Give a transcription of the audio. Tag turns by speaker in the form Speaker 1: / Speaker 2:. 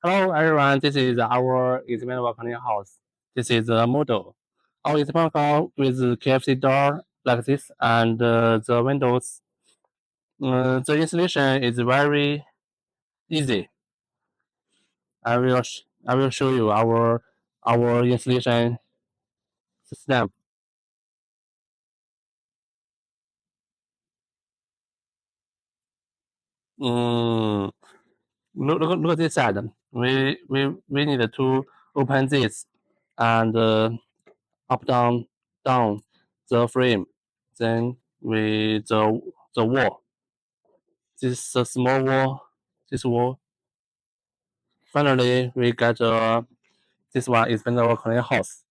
Speaker 1: Hello everyone, this is our expandable cleaning house. This is the model. Our expandable house with KFC door like this and the windows. The installation is very easy. I will show you our installation system. Mm, look at this side. We need to open this and up down the frame. Then with the wall. This a small wall. This wall. Finally, we get this one is our clean house.